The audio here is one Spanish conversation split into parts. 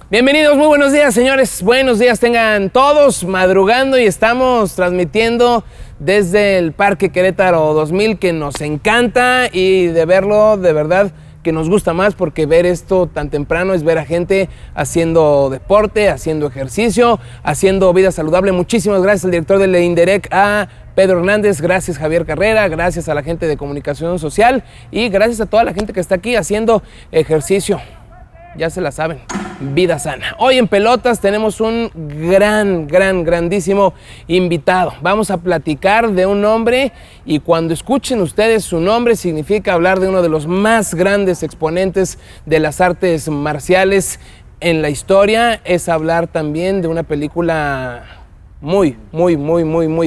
Bienvenidos, muy buenos días, señores. Buenos días tengan todos, madrugando, y estamos transmitiendo desde el Parque Querétaro 2000, que nos encanta, y de verlo, de verdad, que nos gusta más, porque ver esto tan temprano es ver a gente haciendo deporte, haciendo ejercicio, haciendo vida saludable. Muchísimas gracias al director del INDEREC, a Pedro Hernández, gracias Javier Carrera, gracias a la gente de comunicación social y gracias a toda la gente que está aquí haciendo ejercicio. Ya se la saben, vida sana. Hoy en Pelotas tenemos un grandísimo invitado. Vamos a platicar de un hombre, y cuando escuchen ustedes su nombre significa hablar de uno de los más grandes exponentes de las artes marciales en la historia. Es hablar también de una película muy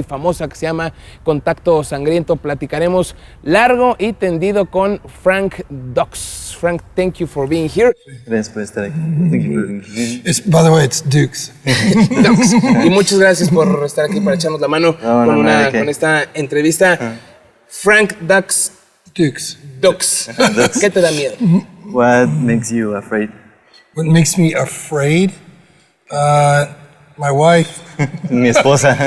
famosa que se llama Contacto Sangriento. Platicaremos largo y tendido con Frank DUX. Frank, thank you for being here. Gracias por estar aquí. Thank you for being here. By the way, it's DUX. DUX. Y muchas gracias por estar aquí para echarnos la mano con esta entrevista. Frank DUX. DUX. ¿Qué te da miedo? What makes you afraid? What makes me afraid? My wife. Mi esposa.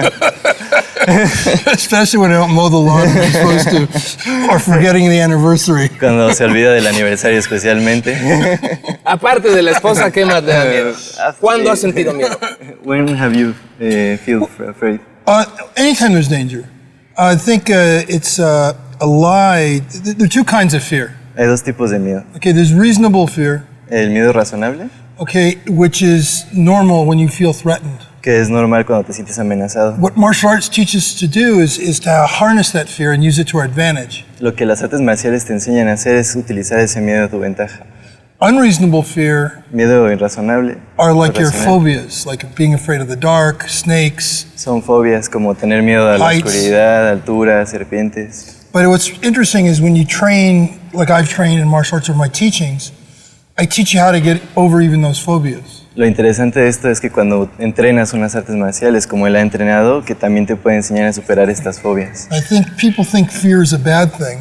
Especially when I don't mow the lawn when I'm supposed to, or forgetting the anniversary. Cuando se olvida del aniversario especialmente. Aparte de la esposa, ¿qué más te da miedo? ¿Cuándo has sentido miedo? When have you feel afraid? Anytime there's danger. I think it's a lie. There are two kinds of fear. Hay dos tipos de miedo. Okay, there's reasonable fear. El miedo razonable. Okay, which is normal when you feel threatened. Que es normal cuando te sientes amenazado. What martial arts teaches to do is to harness that fear and use it to our advantage. Lo que las artes marciales te enseñan a hacer es utilizar ese miedo a tu ventaja. Unreasonable fear Miedo irrazonable. are like your phobias, like being afraid of the dark, snakes. Son fobias como tener miedo a la Heights. oscuridad, alturas, serpientes. But what's interesting is when you train, like I've trained in martial arts or my teachings, I teach you how to get over even those phobias. Lo interesante de esto es que cuando entrenas unas artes marciales como él ha entrenado, que también te puede enseñar a superar estas fobias. I think people think fear is a bad thing,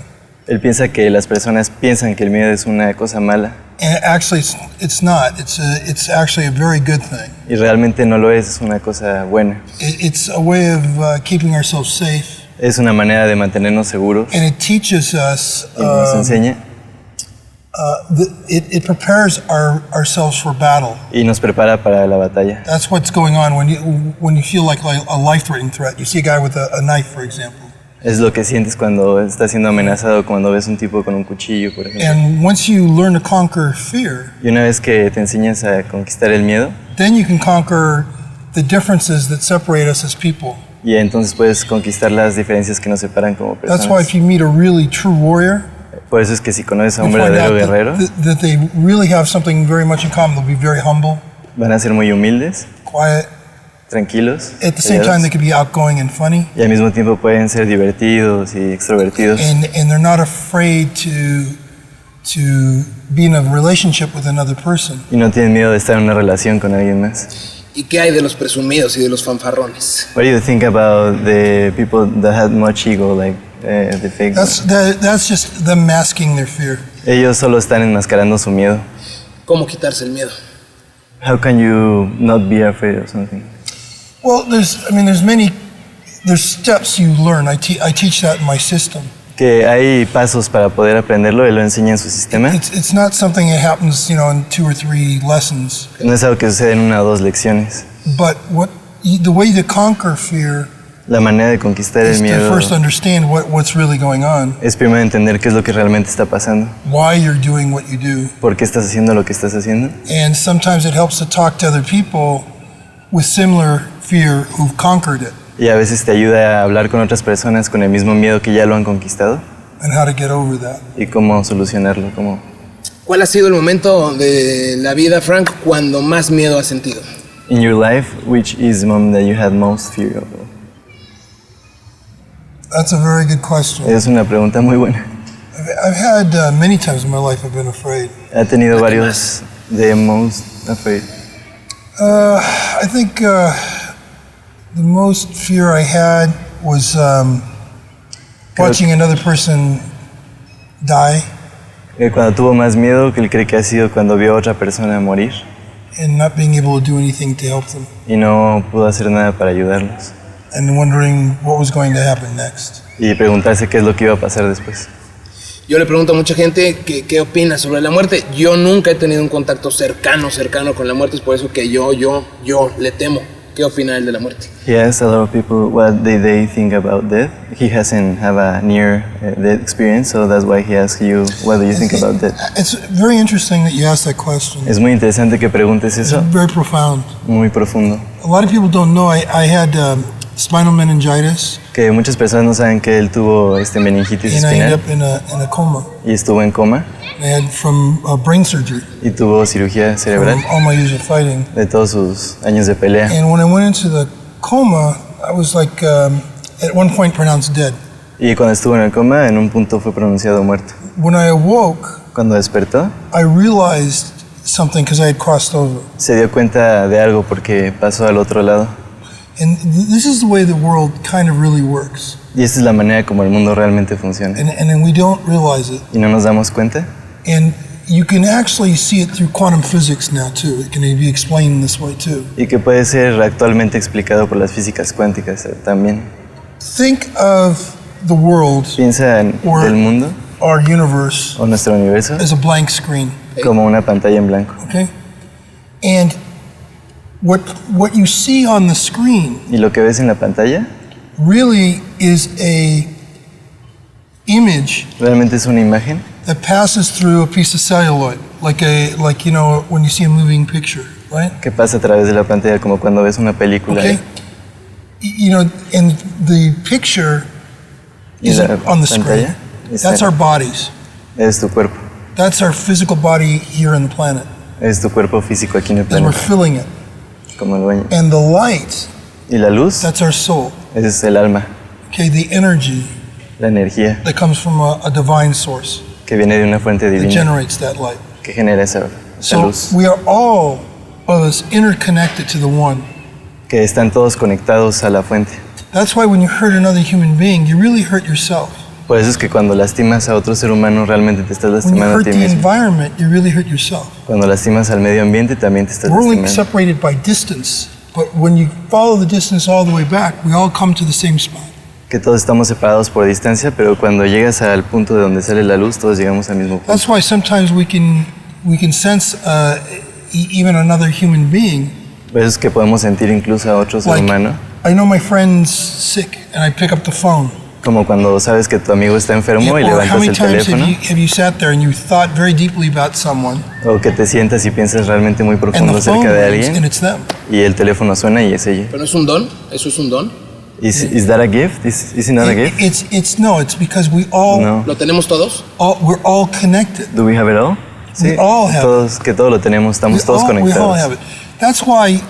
Él piensa que las personas piensan que el miedo es una cosa mala, and actually it's not. It's actually a very good thing. y realmente no lo es una cosa buena. It's a way of keeping ourselves safe, Es una manera de mantenernos seguros, and it teaches us. y nos enseña It prepares ourselves for battle. y nos prepara para la batalla. That's what's going on when you feel like a life-threatening threat. You see a guy with a knife, for example. Es lo que sientes cuando estás siendo amenazado, cuando ves un tipo con un cuchillo, por ejemplo. And once you learn to conquer fear, Y una vez que te enseñas a conquistar el miedo, then you can conquer the differences that separate us as people. y entonces puedes conquistar las diferencias que nos separan como That's why personas. if you meet a really true warrior, Por eso es que si conoces a un you'll find verdadero out guerrero, that they really have something very much in common. They'll be very humble, van a ser muy humildes, quiet. tranquilos, At the same time, callados, they can be outgoing and funny, y al mismo tiempo pueden ser divertidos y extrovertidos, and they're not afraid to be in a relationship with another person. y no tienen miedo de estar en una relación con alguien más. ¿Y qué hay de los presumidos y de los fanfarrones? What do you think about the people that had much ego, like the fake ones? That's just them masking their fear. Ellos solo están enmascarando su miedo. ¿Cómo quitarse el miedo? How can you not be afraid of something? Well, there's steps you learn. I teach that in my system. Que hay pasos para poder aprenderlo, él lo enseña en su sistema. It's not something that happens, in 2 or 3 lessons. No es algo que sucede en una o dos lecciones. But the way to conquer fear La manera de conquistar is el to miedo first understand what's really going on, es primero entender qué es lo que realmente está pasando, why you're doing what you do, por qué estás haciendo lo que estás haciendo. and sometimes it helps to talk to other people with similar fear who've conquered it, Y a veces te ayuda a hablar con otras personas con el mismo miedo que ya lo han conquistado and how to get over that. y cómo solucionarlo. ¿Cuál ha sido el momento de la vida, Frank, cuando más miedo has sentido? In your life, which is the moment that you had most fear of? That's a very good question. Es una pregunta muy buena. I've had many times in my life I've been afraid. Ha tenido varios de most afraid. I think the most fear I had was watching another person die. Cuando tuvo más miedo, que él cree que ha sido cuando vio a otra persona morir. and not being able to do anything to help them, y no pudo hacer nada para ayudarlos. and wondering what was going to happen next. Y preguntarse qué es lo que iba a pasar después. Yo le pregunto a mucha gente qué opina sobre la muerte. Yo nunca he tenido un contacto cercano con la muerte, es por eso que yo le temo. ¿Qué opina él de la muerte? He asked a lot of people what they think about death. He hasn't have a near death experience, so that's why he asked you what do you think about death. It's very interesting that you asked that question. Es muy interesante que preguntes It's eso, very profound. muy profundo. A lot of people don't know I had spinal meningitis, Que muchas personas no saben que él tuvo meningitis and I ended espinal up in a coma. y estuvo en coma I had from brain surgery y tuvo cirugía cerebral from all my years of fighting. de todos sus años de pelea. And when I went into the coma, I was like at one point pronounced dead. Y cuando estuvo en el coma, en un punto fue pronunciado muerto. When I awoke, Cuando despertó, I realized something because I had crossed over. se dio cuenta de algo porque pasó al otro lado. And this is the way the world kind of really works. Y esta es la manera como el mundo realmente funciona. And we don't realize it. ¿Y no nos damos cuenta? And you can actually see it through quantum physics now too. It can be explained this way too. Y que puede ser actualmente explicado por las físicas cuánticas también. Think of the world, Piensa en Or- el mundo our universe, o nuestro universo as a blank screen. como una pantalla en blanco. Okay? And what you see on the screen Y lo que ves en la pantalla really is a image realmente es una imagen that passes through a piece of celluloid, like you know when you see a moving picture, right? que pasa a través de la pantalla como cuando ves una película. Okay. You know, and the picture Y is la on the screen. pantalla That's our bodies. es tu cuerpo. That's our physical body here on the planet, Es tu cuerpo físico aquí en el as we're planeta, filling it. como el dueño. And the light, Y la luz that's our soul. es el alma, Okay, the energy la energía that comes from a divine source que viene de una fuente that divina generates that light. que genera esa So luz. we are all of us interconnected to the one. Que están todos conectados a la fuente. That's why when you hurt another human being, you really hurt yourself. Por eso es que cuando lastimas a otro ser humano realmente te estás When you lastimando a hurt ti the mismo. environment, you really hurt yourself. Cuando lastimas al medio ambiente también te estás We're only lastimando. separated by distance, but when you follow the distance all the way back, we all come to the same spot. Que todos estamos separados por distancia, pero cuando llegas al punto de donde sale la luz, todos llegamos al mismo punto. That's why sometimes we can sense even another human being. Por eso es que podemos sentir incluso a otro ser Like, humano, I know my friend's sick, and I pick up the phone. como cuando sabes que tu amigo está enfermo y Or how levantas many el times teléfono, have you sat there and you thought very deeply about someone, o que te sientas y piensas realmente muy and profundo the phone acerca de rings and alguien it's them? y el teléfono suena y es ella. ¿Pero es un don? ¿Eso es un don? Is that a gift? Is it not a gift? It's because we all, No. ¿Lo tenemos todos? we're all connected. Do we have it all? We all have it. Todos, que todo lo tenemos, estamos todos we all conectados. have it. That's why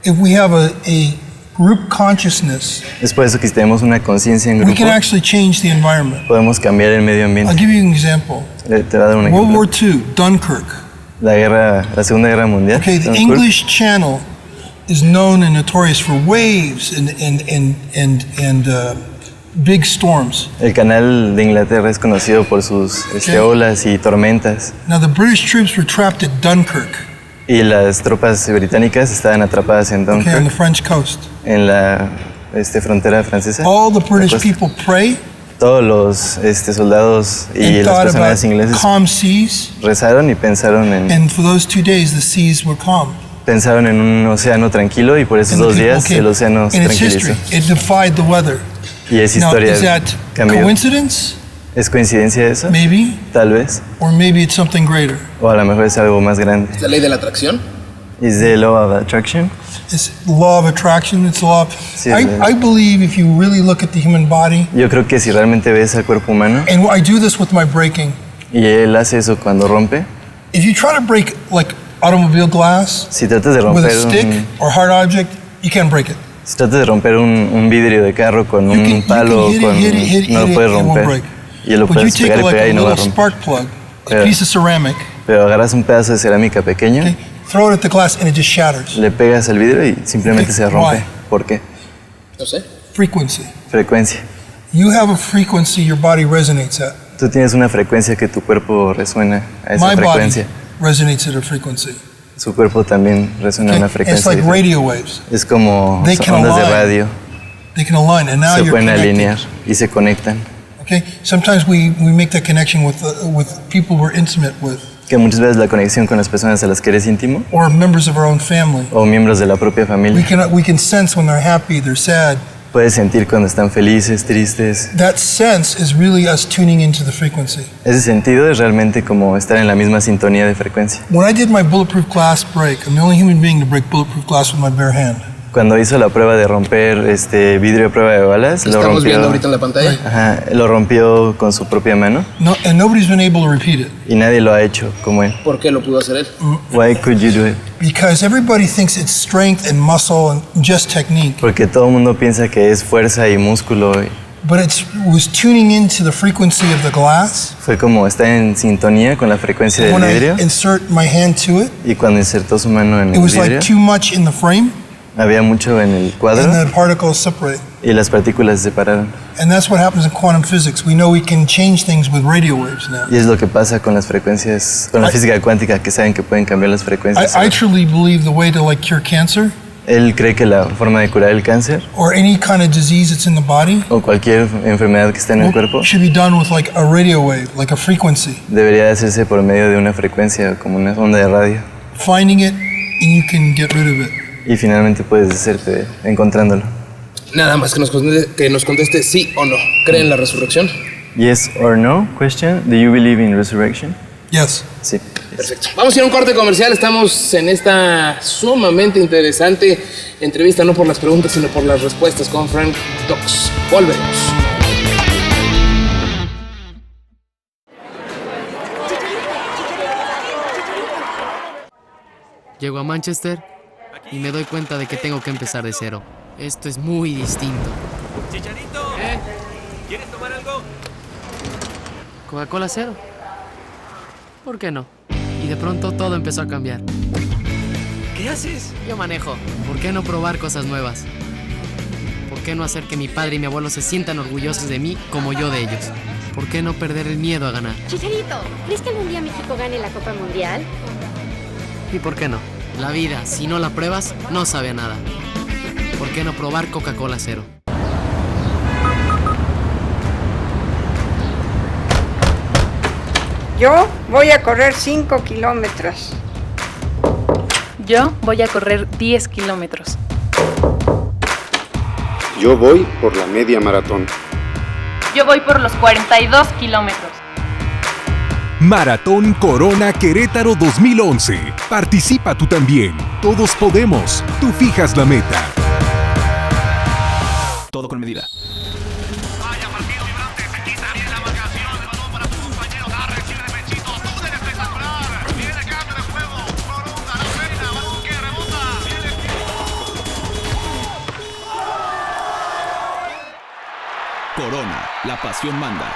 if we have a group consciousness, Es por eso que si tenemos una conciencia en we grupo, can actually change the environment. podemos cambiar el medio I'll ambiente. give you an example. Te voy a dar un World War ejemplo. II, Dunkirk. La Segunda Guerra Mundial. Okay, the Dunkirk, English Channel is known and notorious for waves and big storms. El canal de Inglaterra es conocido por sus Okay. olas y tormentas. Now the British troops were trapped at Dunkirk, Y las tropas británicas estaban atrapadas en okay, on the Dunkirk, French coast. en la frontera francesa. All the British La costa. people pray Todos los soldados y and las thought about personas ingleses calm seas, rezaron y pensaron en and for those 2 days the seas were calm. un océano tranquilo y por esos And the 2 people días came. el océano se And it's tranquilizó. history. It defied the weather. Y es Now, historia. is that Cambió. coincidence? ¿Es coincidencia eso? Maybe, Tal vez. or maybe it's something greater. O a lo mejor es algo más grande. ¿Es la ley de la atracción? Is the law of attraction? It's law of attraction. It's law of. Sí, I believe if you really look at the human body, Yo creo que si realmente ves al cuerpo humano, and I do this with my breaking. y él hace eso cuando rompe, If you try to break like automobile glass si tratas de with romper a stick or hard object, you can't break it. si tratas de romper un vidrio de carro con You un palo, hit con, it, no lo puedes it won't romper. break. Y lo But you puedes take pegar y like pegar a y no va a little romper. spark plug, a Yeah. piece of ceramic, Pero agarras un pedazo de cerámica pequeño, okay, throw it at the glass, and it just shatters. le pegas al vidrio y simplemente Okay, se rompe. why? ¿Por qué? No sé. Frequency. Frecuencia. You have a frequency your body resonates at. Tú tienes una frecuencia que tu cuerpo resuena a esa My body frecuencia. resonates at a frequency. su cuerpo también resuena una It's frecuencia like diferente. radio waves. Es como They can ondas de align. radio, They can align, and now se you're pueden connected. alinear y se conectan. Okay. Sometimes we make that connection with people we're intimate with, Que muchas veces la conexión con las personas a las que eres íntimo or members of our own family. o miembros de la propia familia, We can sense when they're happy, they're sad. puedes sentir cuando están felices, tristes. That sense is really us tuning into the frequency. Ese sentido es realmente como estar en la misma sintonía de frecuencia. When I did my bulletproof glass break, I'm the only human being to break bulletproof glass with my bare hand. Cuando hizo la prueba de romper vidrio de prueba de balas, lo Estamos rompió, viendo ahorita en la pantalla. ajá, lo rompió con su propia mano No, and nobody's been able to repeat it y nadie lo ha hecho como él. ¿Por qué lo pudo hacer él? Why could you do it? because everybody thinks it's strength and muscle and just technique. Porque todo el mundo piensa que es fuerza y músculo. But it was tuning into the frequency of the glass. Fue como estar en sintonía con la frecuencia del When vidrio I insert my hand to it, y cuando insertó su mano en it el was vidrio like too much in the frame, había mucho en el cuadro and the particles separate. y las partículas se separaron. And that's what happens in quantum physics. We know we can change things with radio waves now. Y es lo que pasa con las frecuencias, con la física cuántica, que saben que pueden cambiar las frecuencias. I truly believe the way to cure cancer Él cree que la forma de curar el cáncer or any kind of disease that's in the body o cualquier enfermedad que esté en el cuerpo should be done with like a radio wave, like a frequency. debería de hacerse por medio de una frecuencia, como una onda de radio. Finding it and you can get rid of it. Y finalmente puedes hacerte encontrándolo. Nada más que nos conteste sí o no. ¿Cree en la resurrección? Yes or no question. Do you believe in resurrection? Yes. Sí. Perfecto. Vamos a ir a un corte comercial. Estamos en esta sumamente interesante entrevista, no por las preguntas, sino por las respuestas con Frank DUX. Volvemos. Llego a Manchester y me doy cuenta de que tengo que empezar de cero. Esto es muy distinto. Chicharito, ¿quieres tomar algo? ¿Coca-Cola cero? ¿Por qué no? Y de pronto todo empezó a cambiar. ¿Qué haces? Yo manejo. ¿Por qué no probar cosas nuevas? ¿Por qué no hacer que mi padre y mi abuelo se sientan orgullosos de mí como yo de ellos? ¿Por qué no perder el miedo a ganar? Chicharito, ¿crees que algún día México gane la Copa Mundial? ¿Y por qué no? La vida, si no la pruebas, no sabe a nada. ¿Por qué no probar Coca-Cola cero? Yo voy a correr 5 kilómetros. Yo voy a correr 10 kilómetros. Yo voy por la media maratón. Yo voy por los 42 kilómetros. Maratón Corona Querétaro 2011. Participa tú también. Todos podemos. Tú fijas la meta. Todo con medida. Corona, la pasión manda.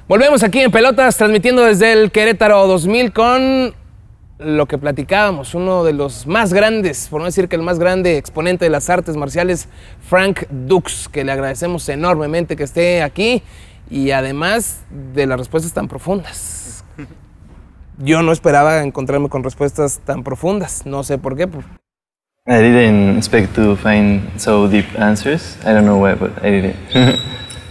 Volvemos aquí en Pelotas, transmitiendo desde el Querétaro 2000 con lo que platicábamos, uno de los más grandes, por no decir que el más grande exponente de las artes marciales, Frank DUX, que le agradecemos enormemente que esté aquí y además de las respuestas tan profundas. Yo no esperaba encontrarme con respuestas tan profundas, no sé por qué. I didn't expect to find so deep answers. I don't know why, but I did it.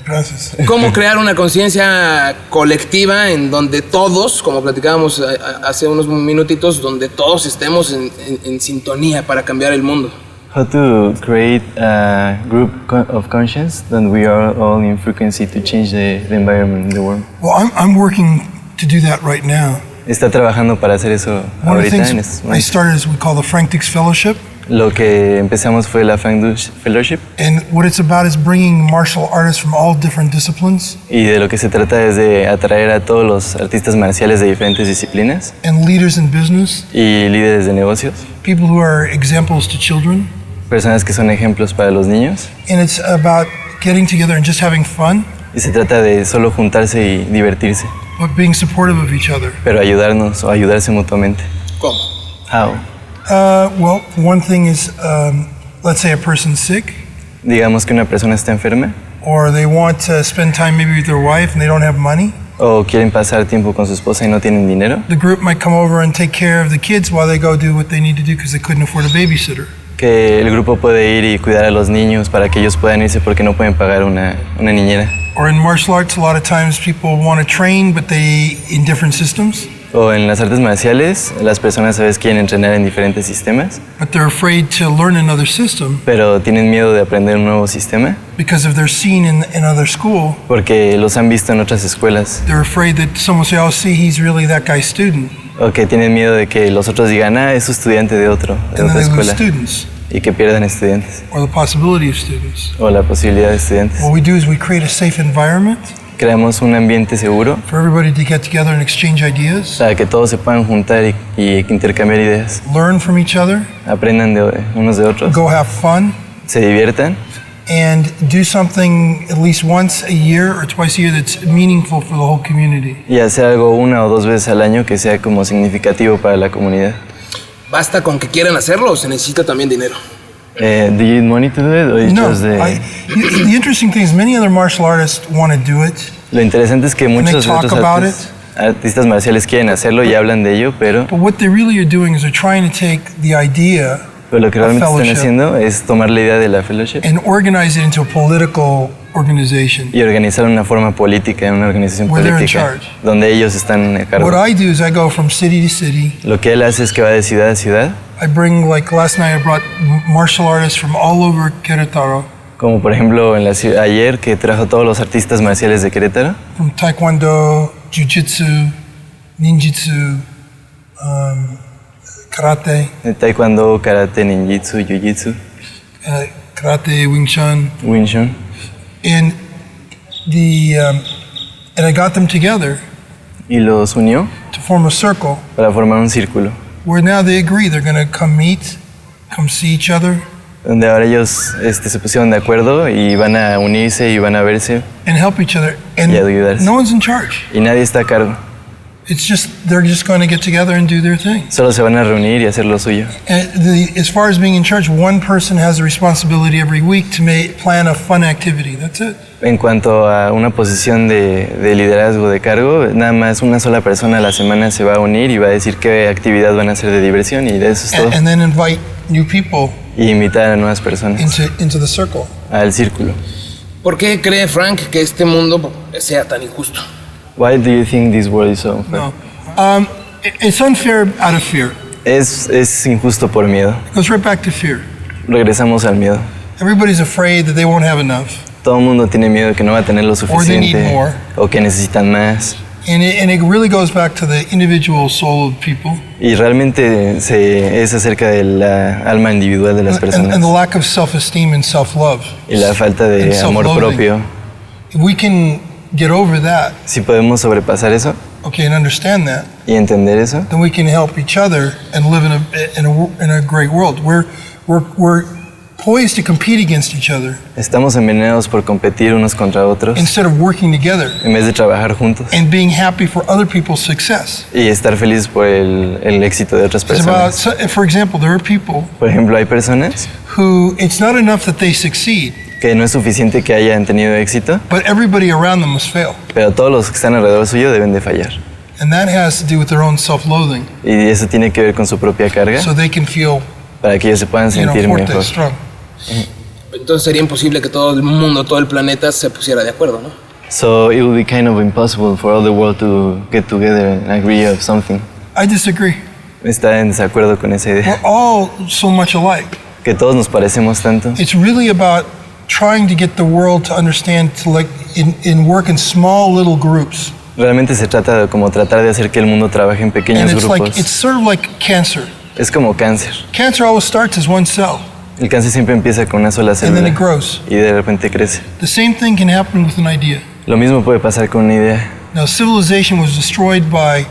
Gracias. ¿Cómo crear una conciencia colectiva en donde todos, como platicábamos hace unos minutitos, donde todos estemos en sintonía para cambiar el mundo? How to create a group of conscience that we are all in frequency to change the environment in the world. Well, I'm working to do that right now. Está trabajando para hacer eso One of the ahorita en things estos I momentos. started is we call the Frank Dux Fellowship. Lo que empezamos fue la DUX Fellowship. And what it's about is bringing martial artists from all different disciplines. Y de lo que se trata es de atraer a todos los artistas marciales de diferentes disciplinas. And leaders in business. Y líderes de negocios. People who are examples to children. Personas que son ejemplos para los niños. And it's about getting together and just having fun. Y se trata de solo juntarse y divertirse. But being supportive of each other. Pero ayudarnos o ayudarse mutuamente. ¿Cómo? How? Well, one thing is, let's say a person's sick. Digamos que una persona está enferma. Or they want to spend time maybe with their wife and they don't have money. O quieren pasar tiempo con su esposa y no tienen dinero. The group might come over and take care of the kids while they go do what they need to do because they couldn't afford a babysitter. Que el grupo puede ir y cuidar a los niños para que ellos puedan irse porque no pueden pagar una niñera. Or in martial arts, a lot of times people want to train, but they in different systems. O en las artes marciales, las personas a veces quieren entrenar en diferentes sistemas. But they're afraid to learn another system. Pero tienen miedo de aprender un nuevo sistema. Because if they're seen in another school. Porque los han visto en otras escuelas. They're afraid that someone will say, "Oh, see, he's really that guy's student." O que tienen miedo de que los otros digan, es su estudiante de otra escuela. Y que pierdan estudiantes. Or the possibility of students. O la posibilidad de estudiantes. What we do is we create a safe environment. Creamos un ambiente seguro for everybody to get together and exchange ideas. Para que todos se puedan juntar y intercambiar ideas. Learn from each other. Aprendan de unos de otros. Go have fun. Se diviertan. And do something at least once a year or twice a year that's meaningful for the whole community. Y hacer algo una o dos veces al año que sea como significativo para la comunidad. ¿Basta con que quieran hacerlo o se necesita también dinero? Do you need money to do it? Or No. just The interesting thing is many other martial artists want to do it. Lo interesante es que muchos otros artistas marciales quieren hacerlo y hablan de ello, pero But what they really are doing is they're trying to take the idea pero lo que realmente están fellowship haciendo es tomar la idea de la fellowship and organize it into a political organization. y organizar una forma política, una organización Where they're in política, charge. donde ellos están a cargo. What I do is I go from city to city. Lo que él hace es que va de ciudad a ciudad, I bring, like last night I brought martial artists from all over Querétaro. como por ejemplo en la ciudad, ayer que trajo todos los artistas marciales de Querétaro, From Taekwondo, Jiu-Jitsu, Ninjutsu, Karate, de taekwondo, karate, ninjutsu, jiu-jitsu, Karate, Wing Chun. wing chun, And and I got them together y los unió to form a circle para formar un círculo, where now they agree they're going to come meet, come see each other, donde ahora ellos se pusieron de acuerdo y van a unirse y van a verse and help each other. And y ayudarse. no one's in charge. Y nadie está a cargo. It's just, they're just going to get together and do their thing. Solo se van a reunir y hacer lo suyo. And as far as being in charge, one person has the responsibility every week to plan a fun activity. That's it. En cuanto a una posición de liderazgo de cargo, nada más una sola persona a la semana se va a unir y va a decir qué actividad van a hacer de diversión y de eso es todo. And then invite new people Y invitar a nuevas personas into the circle. al círculo. ¿Por qué cree Frank que este mundo sea tan injusto? Why do you think this world is so unfair? No. It's unfair out of fear. Es injusto por miedo. It goes right back to fear. Regresamos al miedo. Everybody's afraid that they won't have enough. Todo el mundo tiene miedo que no va a tener lo they suficiente need more. o que necesitan más. And it really goes back to the individual soul of people. Y realmente es acerca de la alma individual de las personas And the lack of self-esteem and self-love. y la falta de and amor self-loathing. propio. If we can get over that, Si podemos sobrepasar eso okay, and understand that, y entender eso, then we can help each other and live in a great world. We're poised to compete against each other estamos envenenados por competir unos contra otros instead of working together en vez de trabajar juntos and being happy for other people's success. y estar felices por el éxito de otras It's about, personas. for example, there are people Por ejemplo, hay personas who it's not enough that they succeed, que no es suficiente que hayan tenido éxito, but everybody around them must fail. pero todos los que están alrededor suyo deben de fallar. And that has to do with their own self-loathing, Y eso tiene que ver con su propia carga so they can feel, para que ellos se puedan sentir forte, mejor. strong. Entonces sería imposible que todo el mundo, todo el planeta se pusiera de acuerdo, ¿no? So it would be kind of impossible for all the world to get together and agree of something. I disagree. Está en desacuerdo con esa idea. We're all so much alike. Que todos nos parecemos tanto. It's really about trying to get the world to understand, to work in small little groups. Realmente se trata de como tratar de hacer que el mundo trabaje en pequeños And it's grupos. sort of like cancer. Es como cáncer. Cancer always starts as one cell, El cáncer siempre empieza con una sola and then célula it grows. y de repente crece. The same thing can happen with an idea. Lo mismo puede pasar con una idea. Now, civilization was destroyed by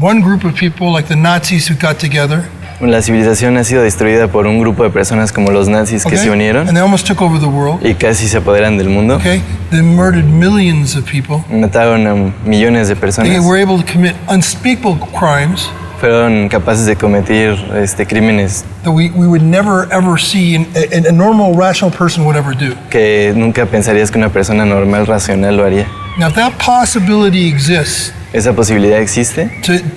one group of people, like the Nazis who got together. La civilización ha sido destruida por un grupo de personas como los nazis que se unieron And they almost took over the world. y casi se apoderan del mundo. Okay, they murdered millions of people. Mataron a millones de They personas. were able to commit unspeakable crimes Fueron capaces de cometer crímenes that we would never ever see a normal, rational person would ever do. que nunca pensarías que una persona normal, racional lo haría. Now, if that possibility exists, Esa posibilidad existe,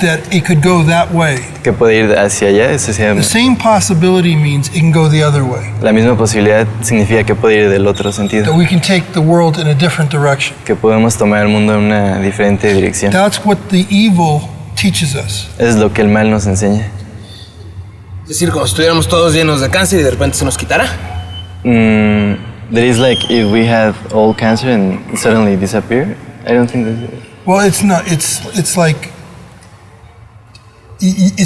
that it could go that way, que puede ir hacia allá. Esa the same possibility means it can go the other way. la misma posibilidad significa que puede ir del otro That sentido, we can take the world in a different direction. que podemos tomar el mundo en una diferente dirección. That's what the evil teaches us. Es lo que el mal nos enseña. Es decir, como si estuviéramos todos llenos de cáncer y de repente se nos quitará. That is like if we have all cancer and it suddenly disappear. I don't think that's it. Well, it's not. It's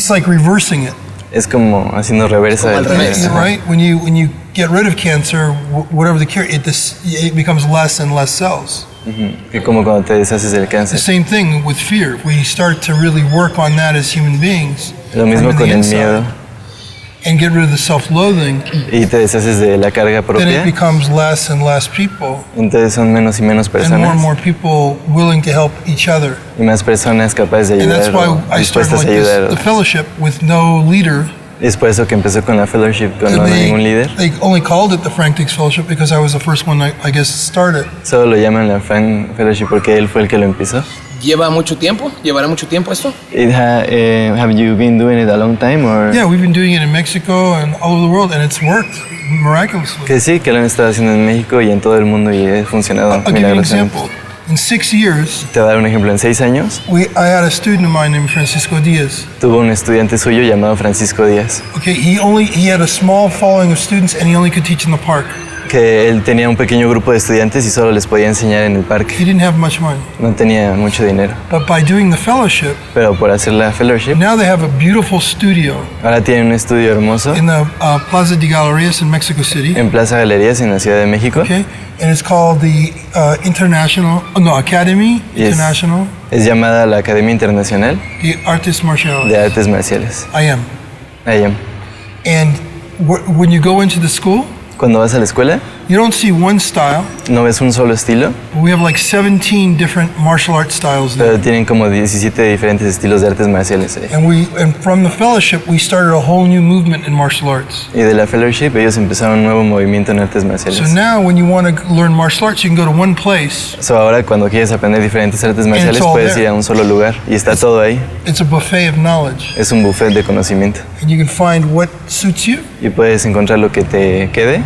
like reversing it. Es como haciendo reversa. Como al revés. Right? When you get rid of cancer, whatever the cure, it becomes less and less cells. Que como cuando te deshaces del The cáncer. same thing with fear. If we start to really work on that as human beings, Lo mismo from con the el inside, miedo. and get rid of the self-loathing, Y te deshaces de la carga then it propia. becomes less and less people, Entonces son menos y menos and more personas and more people willing to help each other. y más personas capaces de And that's ayudar why o I started dispuestas like a this, ayudar. the fellowship with no leader. Es por eso que empezó con la fellowship, con no And ningún líder. they only called it the Frank Dix Fellowship because I was the first one, I guess, to start it. Solo lo llaman la Frank Fellowship porque él fue el que lo empezó. ¿Lleva mucho tiempo? ¿Llevará mucho tiempo esto? Have you been doing it a long time or? Yeah, we've been doing it in Mexico and all over the world, and it's worked miraculously. Que sí, que lo han estado haciendo en México y en todo el mundo y ha funcionado I'll give you an milagrosamente. example. In 6 years, Te voy a dar un ejemplo. En 6 años I had a student of mine named Francisco Diaz. tuvo un estudiante suyo llamado Francisco Díaz, Okay, he had a small following of students, and he only could teach in the park. que él tenía un pequeño grupo de estudiantes y solo les podía enseñar en el He parque. didn't have much money, No tenía mucho dinero, but by doing the fellowship, pero por hacer la fellowship, now they have a beautiful studio ahora tienen un estudio hermoso in the Plaza de Galerías in Mexico City. en Plaza Galerías en la Ciudad de México. Okay, and it's called the Academy Yes. International Es llamada la Academia Internacional de Artes Marciales. de Artes Marciales. I am. IAM. And when you go into the school, Cuando vas a la escuela, you don't see one style. no ves un solo estilo, We have like 17 different martial arts styles there. pero tienen como 17 diferentes estilos de artes marciales ahí. And from the fellowship, we started a whole new movement in martial arts. Y de la fellowship ellos empezaron un nuevo movimiento en artes marciales. So now, when you want to learn martial arts, you can go to one place. So ahora cuando quieres aprender diferentes artes marciales all puedes there. ir a un solo lugar y está todo ahí. It's a buffet of knowledge, Es un buffet de conocimiento and you can find what suits you. y puedes encontrar lo que te quede.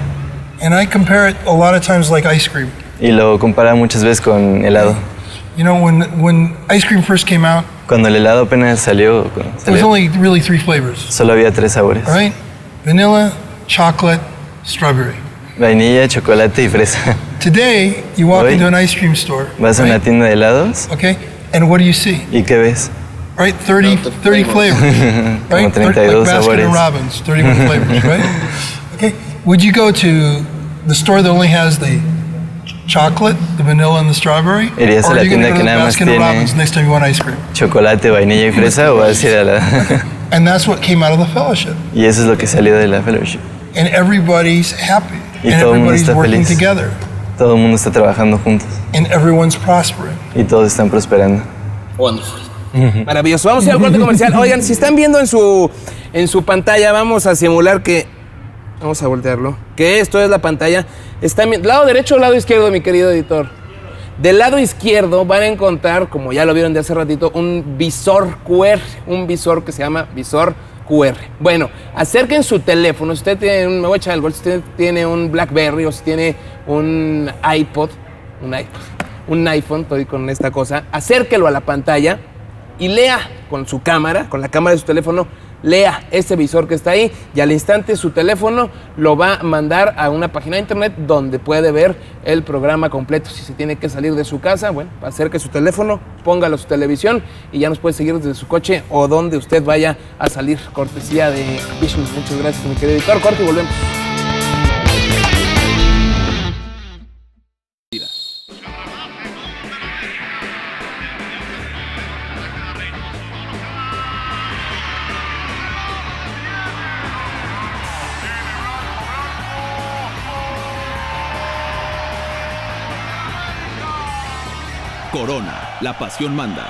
And I compare it a lot of times like ice cream. Y lo compara muchas veces con helado. You know, when ice cream first came out, Cuando el helado apenas salió, there was only really 3 flavors, solo había 3 sabores. right? Vanilla, chocolate, strawberry. Vainilla, chocolate y fresa. Today, you walk Hoy, into an ice cream store, Vas a una right? tienda de helados Okay, and what do you see? y ¿qué ves? Right, 30 flavors, right? 32 like sabores. Baskin-Robbins, 31 flavors, right? Okay, would you go to the store that only has the chocolate, the vanilla, and the strawberry? Irías a Or la are you going to tienda go que to nada más Baskin-Robbins tiene- next time you want ice cream? ¿Chocolate, vainilla y fresa o vas a ir a la...? And that's what came out of the fellowship. Y eso es lo que salió de la fellowship. And everybody's happy, Y and todo el mundo everybody's está working feliz. together, Todo el mundo está trabajando juntos and everyone's prospering. y todos están prosperando. Wonderful. Maravilloso. Vamos a ir al corte comercial. Oigan, si están viendo en su pantalla, vamos a simular que... Vamos a voltearlo. Que esto es la pantalla. Está lado derecho o lado izquierdo, mi querido editor. Del lado izquierdo van a encontrar, como ya lo vieron de hace ratito, un visor QR. Un visor que se llama visor QR. Bueno, acerquen su teléfono. Si usted tiene me voy a echar el gol. Si usted tiene un BlackBerry o si tiene un iPod, un iPhone, estoy con esta cosa, acérquelo a la pantalla y lea con su cámara, con la cámara de su teléfono, lea ese visor que está ahí y al instante su teléfono lo va a mandar a una página de internet donde puede ver el programa completo. Si se tiene que salir de su casa, bueno, acerque su teléfono, póngalo a su televisión y ya nos puede seguir desde su coche o donde usted vaya a salir. Cortesía de Vision. Muchas gracias, mi querido editor. Corte y volvemos. Corona, la pasión manda.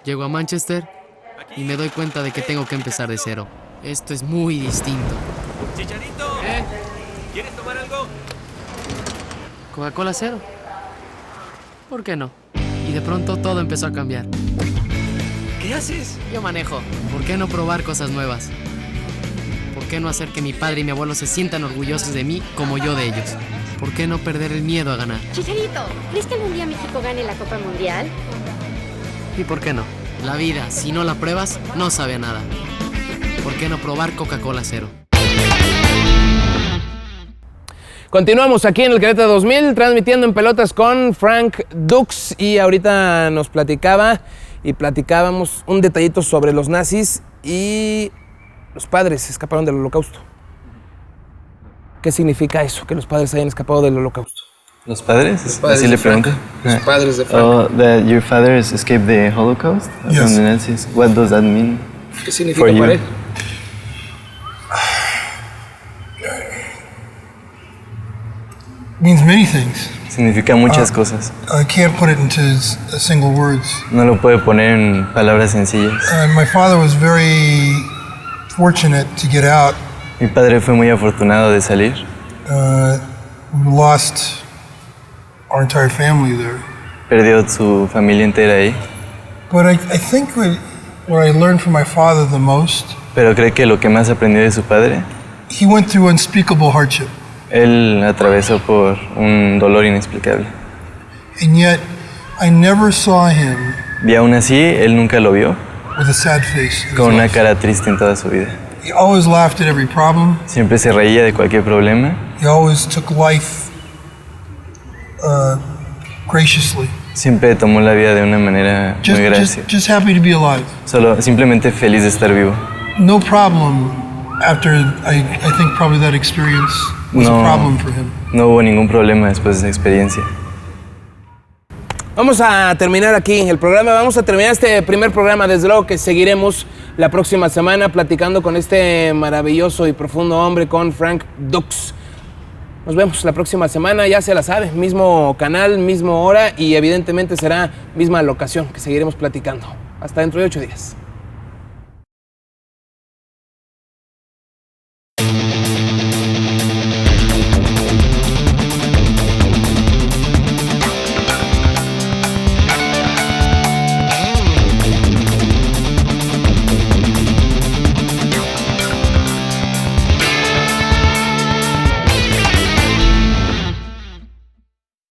Llego a Manchester y me doy cuenta de que tengo que empezar de cero. Esto es muy distinto. Chicharito, ¿quieres tomar algo? ¿Coca-Cola cero? ¿Por qué no? Y de pronto todo empezó a cambiar. ¿Qué haces? Yo manejo. ¿Por qué no probar cosas nuevas? ¿Por qué no hacer que mi padre y mi abuelo se sientan orgullosos de mí como yo de ellos? ¿Por qué no perder el miedo a ganar? Chicharito, ¿crees que algún día México gane la Copa Mundial? ¿Y por qué no? La vida, si no la pruebas, no sabe a nada. ¿Por qué no probar Coca-Cola cero? Continuamos aquí en el Querétaro 2000, transmitiendo en Pelotas con Frank DUX y ahorita nos platicábamos un detallito sobre los nazis y los padres escaparon del Holocausto. ¿Qué significa eso, que los padres hayan escapado del Holocausto? ¿Los padres? Los padres ¿Así de le Frank. pregunto? Los padres de Frank. Oh, that your fathers escaped the Holocaust Yes. from the Nazis. What does that mean? ¿Qué significa for para you? él? Means many things. Significa muchas cosas. I can't put it into single words. No lo puede poner en palabras sencillas. My father was very fortunate to get out. Mi padre fue muy afortunado de salir. We lost our entire family there. Perdió su familia entera ahí. But I think what I learned from my father the most, Pero cree que lo que más aprendió de su padre, he went through unspeakable hardship. él atravesó por un dolor inexplicable. And yet, I never saw him Y aún así, él nunca lo vio with a sad face. in his con una eyes. cara triste en toda su vida. He always laughed at every problem. Siempre se reía de cualquier problema. He always took life graciously. Siempre tomó la vida de una manera muy graciosa. Just happy to be alive. Simplemente feliz de estar vivo. No problem after, I think probably that experience was a problem for him. No hubo ningún problema después de esa experiencia. Vamos a terminar aquí el programa, vamos a terminar este primer programa, desde luego que seguiremos la próxima semana platicando con este maravilloso y profundo hombre, con Frank DUX. Nos vemos la próxima semana, ya se la sabe, mismo canal, mismo hora y evidentemente será misma locación que seguiremos platicando. Hasta dentro de 8 días.